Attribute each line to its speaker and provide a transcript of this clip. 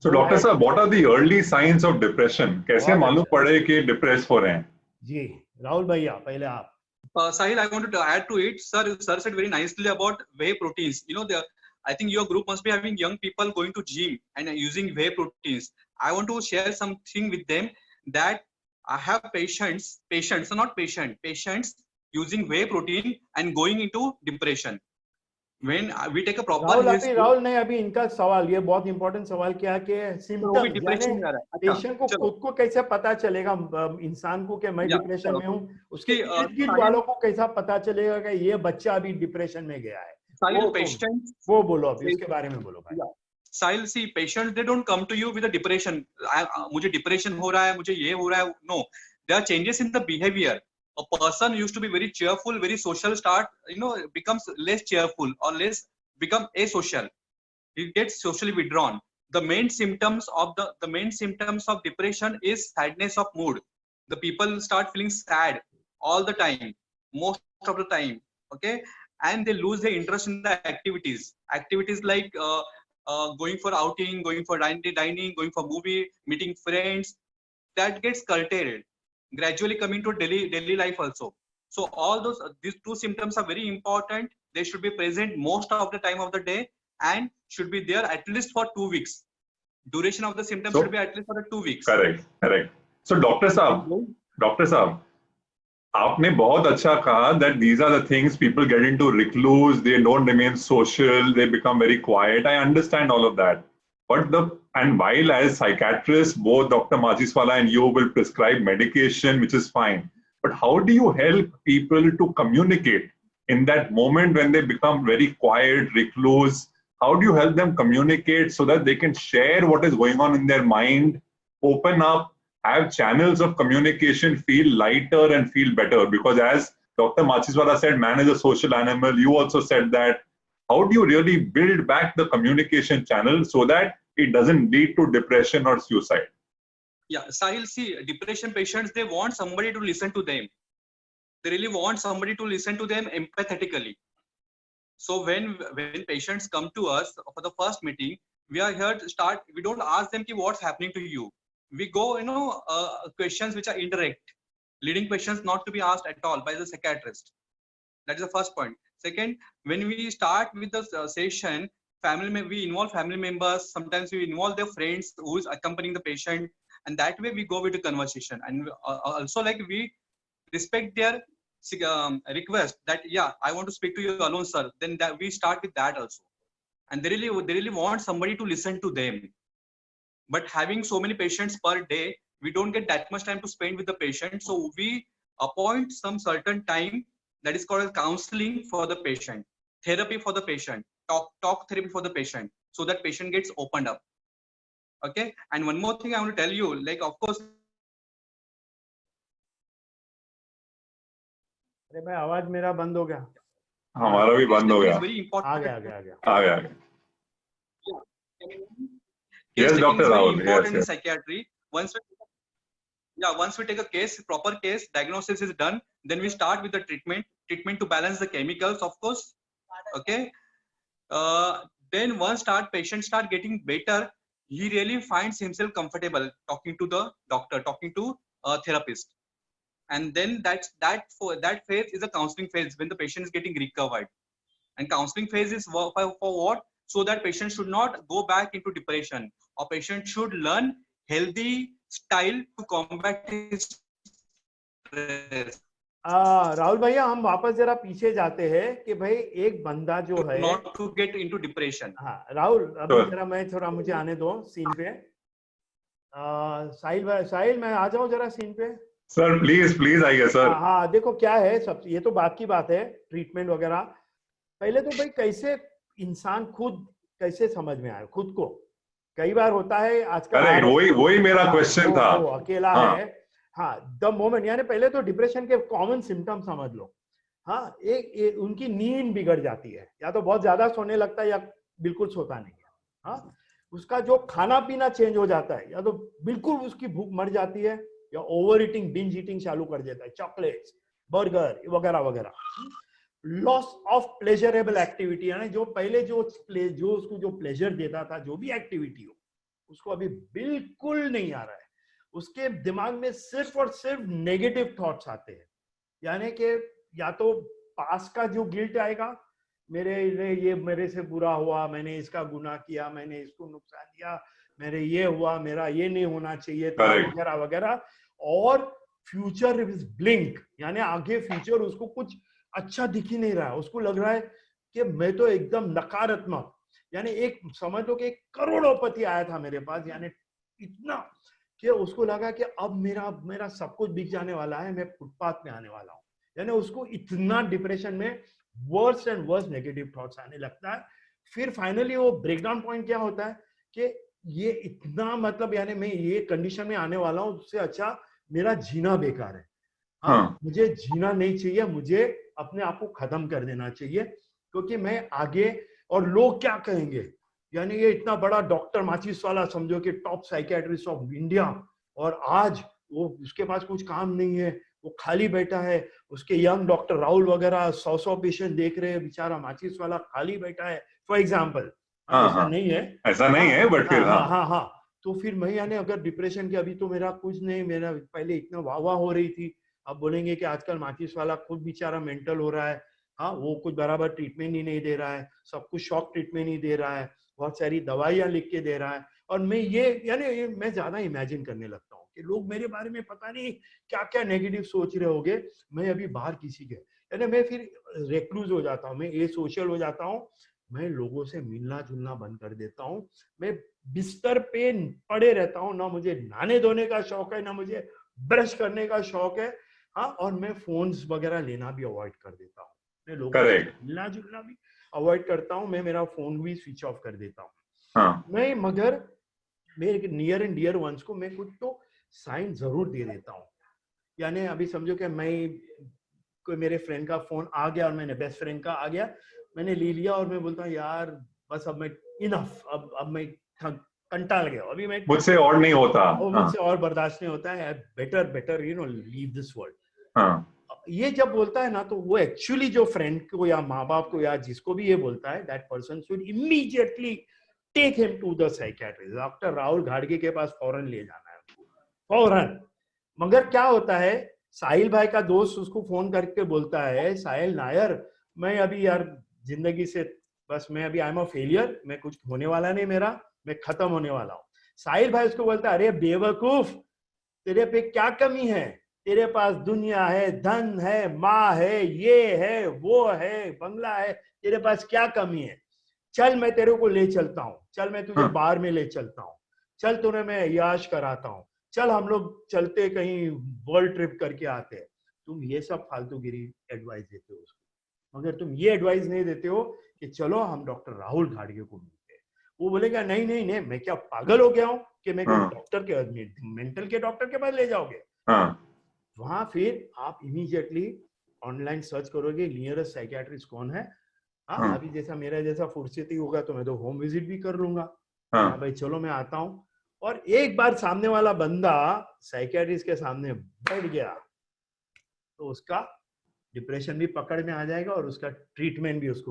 Speaker 1: So doctor साहब, what are the early signs of depression? कैसे मालूम पड़े कि डिप्रेस हो रहे हैं?
Speaker 2: जी राहुल भैया पहले आप.
Speaker 3: Sahil, I wanted to add to it. Sir said very nicely about whey proteins. You know, I think your group must be having young people going to gym and using whey proteins. I want to share something with them that I have patients using whey protein and going into depression. When we take a proper
Speaker 2: Rahul नहीं, अभी इनका सवाल, ये बहुत important सवाल क्या है कि सिम्टम्स यानी पेशेंट को खुद को कैसे पता चलेगा इंसान को कि मैं डिप्रेशन में हूँ, उसके इर्द-गिर्द वालों को कैसा पता चलेगा कि ये बच्चा अभी डिप्रेशन में गया है? वो बोलो, अभी उसके बारे में बोलो भाई.
Speaker 3: Sahil, see, patients, they don't come to you with a depression. मुझे डिप्रेशन हो रहा है, मुझे ये हो रहा है. No, there are changes in the behavior. A person used to be very cheerful, very social, becomes less cheerful or become asocial. He gets socially withdrawn. The main symptoms of depression is sadness of mood. The people start feeling sad all the time, most of the time. Okay, and they lose their interest in the activities like going for outing, going for dining, going for movie, meeting friends. That gets curtailed, gradually coming to daily life also. So all these two symptoms are very important. They should be present most of the time of the day and should be there at least for 2 weeks. Duration of the symptoms should be at least for 2 weeks.
Speaker 1: Correct. So doctor साहब, आपने बहुत अच्छा कहा that these are the things people get into recluse, they don't remain social, they become very quiet. I understand all of that. And while as psychiatrists, both Dr. Majiswala and you will prescribe medication, which is fine. But how do you help people to communicate in that moment when they become very quiet, recluse? How do you help them communicate so that they can share what is going on in their mind, open up, have channels of communication, feel lighter and feel better? Because as Dr. Majiswala said, man is a social animal. You also said that. How do you really build back the communication channel so that it doesn't lead to depression or suicide?
Speaker 3: Yeah, Sahil, see, depression patients, they want somebody to listen to them. They really want somebody to listen to them empathetically. So when patients come to us for the first meeting, we are here to start. We don't ask them what's happening to you. We go, questions which are indirect, leading questions not to be asked at all by the psychiatrist. That is the first point. Second, when we start with the session, we involve family members. Sometimes we involve their friends who is accompanying the patient, and that way we go with the conversation. And also, we respect their request that I want to speak to you alone, sir. Then we start with that also. And they really want somebody to listen to them. But having so many patients per day, we don't get that much time to spend with the patient. So we appoint some certain time that is called counseling for the patient, therapy for the patient, talk therapy for the patient, so that patient gets opened up. Okay. And one more thing I want to tell you, of course.
Speaker 2: अरे भाई आवाज मेरा बंद हो गया.
Speaker 1: हमारा भी बंद हो गया.
Speaker 2: आ गया.
Speaker 1: Yes, Dr. Rahul.
Speaker 3: Important in psychiatry. Once we take a proper case, diagnosis is done, then we start with the treatment to balance the chemicals, of course. Okay. Then once patient start getting better, he really finds himself comfortable talking to the doctor, talking to a therapist. And then that phase is a counseling phase when the patient is getting recovered. And counseling phase is for what? So that patient should not go back into depression, or patient should learn healthy style to combat his stress.
Speaker 2: Rahul भैया, हम वापस जरा पीछे जाते हैं कि भाई एक बंदा जो है
Speaker 3: not to get into depression.
Speaker 2: हाँ राहुल, अभी जरा मुझे आने दो सीन पे. साहिल मैं आ जाऊं जरा सीन पे.
Speaker 1: सर प्लीज आइए सर.
Speaker 2: हाँ देखो क्या है, सब ये तो बात की बात है, ट्रीटमेंट वगैरह. पहले तो भाई कैसे इंसान खुद कैसे समझ में आए खुद को. कई बार होता है आजकल,
Speaker 1: वही मेरा क्वेश्चन था.
Speaker 2: वो अकेला है. हाँ, द मोमेंट, यानी पहले तो डिप्रेशन के कॉमन सिम्टम समझ लो. हाँ, एक उनकी नींद बिगड़ जाती है, या तो बहुत ज्यादा सोने लगता है या बिल्कुल सोता नहीं है. हाँ, उसका जो खाना पीना चेंज हो जाता है, या तो बिल्कुल उसकी भूख मर जाती है, या ओवर ईटिंग, बिंज ईटिंग चालू कर देता है, चॉकलेट्स, बर्गर वगैरह वगैरह. लॉस ऑफ प्लेजरेबल एक्टिविटी, यानी जो पहले जो उसको जो प्लेजर देता था, जो भी एक्टिविटी हो, उसको अभी बिल्कुल नहीं आ रहा है, उसके दिमाग में सिर्फ और सिर्फ नेगेटिव थॉट्स आते हैं, यानी कि या तो पास का जो गिल्ट आएगा, ये मेरे से बुरा हुआ, मैंने इसका गुनाह किया, मैंने इसको नुकसान दिया, मेरे ये हुआ, मेरा ये नहीं होना चाहिए था, वगैरह वगैरह। और फ्यूचर इज ब्लिंक, यानी आगे फ्यूचर उसको कुछ अच्छा दिख ही नहीं रहा है, उसको लग रहा है कि मैं तो एकदम नकारात्मक, यानी एक समझ लो कि एक करोड़पति आया था मेरे पास, यानी इतना कि उसको लगा कि अब मेरा सब कुछ बिक जाने वाला है, मैं फुटपाथ पे आने वाला हूँ, यानी उसको इतना डिप्रेशन में worse and worse negative thoughts आने लगता है। फिर फाइनली वो ब्रेकडाउन पॉइंट क्या होता है कि ये इतना मतलब यानी मैं ये कंडीशन में आने वाला हूँ, उससे अच्छा मेरा जीना बेकार है। हाँ, मुझे जीना नहीं चाहिए, मुझे अपने आप को खत्म कर देना चाहिए, क्योंकि मैं आगे, और लोग क्या कहेंगे, यानी ये इतना बड़ा डॉक्टर माचिस वाला समझो कि टॉप साइकियाट्रिस्ट ऑफ इंडिया, और आज वो उसके पास कुछ काम नहीं है, वो खाली बैठा है, उसके यंग डॉक्टर राहुल वगैरह 100 पेशेंट देख रहे हैं, बेचारा माचिस वाला खाली बैठा है, फॉर एग्जाम्पल। ऐसा नहीं है,
Speaker 1: ऐसा नहीं है, बट फिर
Speaker 2: हाँ, तो फिर मैं यानी अगर डिप्रेशन के, अभी तो मेरा कुछ नहीं, मेरा पहले इतना वाह हो रही थी, अब बोलेंगे कि आजकल माचिस वाला खुद बेचारा मेंटल हो रहा है, हाँ, वो कुछ बराबर ट्रीटमेंट ही नहीं दे रहा है, सब कुछ शॉक ट्रीटमेंट ही दे रहा है, बहुत सारी दवाइयां लिख के दे रहा है, और मैं यानी मैं ज्यादा इमेजिन करने लगता हूँ कि लोग मेरे बारे में पता नहीं क्या क्या नेगेटिव सोच रहे होंगे, मैं अभी बाहर किसी के, यानी मैं फिर रेक्लूज हो जाता हूँ, मैं ये सोशल हो जाता हूँ, मैं लोगों से मिलना जुलना बंद कर देता हूँ, मैं बिस्तर पे पड़े रहता हूँ, ना मुझे नहाने धोने का शौक है, ना मुझे ब्रश करने का शौक है, हाँ, और मैं फोन्स वगैरह लेना भी अवॉइड कर देता हूँ, मैं लोगों से मिलना जुलना भी अवॉइड करता हूँ, मैं मेरा फोन भी स्विच ऑफ कर देता हूँ। मैं मगर मेरे नियर एंड डियर वंस को मैं कुछ तो साइन जरूर दे देता हूँ, यानी अभी समझो कि मैं कोई मेरे फ्रेंड का फोन आ गया और मैंने बेस्ट फ्रेंड का आ गया, मैंने ले लिया और मैं बोलता हूँ यार बस अब मैं इनफ, अब मैं कंटाल गया, अभी मैं
Speaker 1: मुझसे और नहीं होता,
Speaker 2: मुझसे और बर्दाश्त नहीं होता है, बेटर लीव दिस वर्ल्ड। ये जब बोलता है ना, तो वो एक्चुअली जो फ्रेंड को या माँ बाप को या जिसको भी ये बोलता है, that person should immediately take him to the psychiatrist, doctor Rahul घाड़गे के पास फौरन ले जाना है, फौरन। मगर क्या होता है, साहिल भाई का दोस्त उसको फोन करके बोलता है, साहिल नायर, मैं अभी यार जिंदगी से बस मैं अभी आई एम अ फेलियर, मैं कुछ होने वाला नहीं मेरा, मैं खत्म होने वाला हूँ। साहिल भाई उसको बोलता है, अरे बेवकूफ, तेरे पे क्या कमी है, तेरे पास दुनिया है, धन है, माँ है, ये है, वो है, बंगला है, तेरे पास क्या कमी है, चल मैं तेरे को ले चलता हूँ, चल मैं तुझे बार में ले चलता हूँ, चल तुम्हें मैं याश कराता हूँ, चल हम लोग चलते कहीं वर्ल्ड ट्रिप करके आते हैं। तुम ये सब फालतूगिरी एडवाइस देते हो उसको, मगर तुम ये एडवाइस नहीं देते हो कि चलो हम डॉक्टर राहुल घाड़गे को मिलते हैं। वो बोलेगा नहीं नहीं नहीं, मैं क्या पागल हो गया हूँ कि मैं डॉक्टर के, मेंटल के डॉक्टर के पास ले जाओगे। वहां फिर आप इमीडिएटली ऑनलाइन सर्च करोगे नियरेस्ट साइकियाट्रिस्ट कौन है। हाँ, अभी जैसा मेरा जैसा फुर्सती होगा तो मैं तो होम विजिट भी कर लूंगा, हाँ भाई चलो मैं आता हूँ। और एक बार सामने वाला बंदा साइकियाट्रिस्ट के सामने बैठ गया तो उसका डिप्रेशन भी पकड़ में आ जाएगा और उसका ट्रीटमेंट भी उसको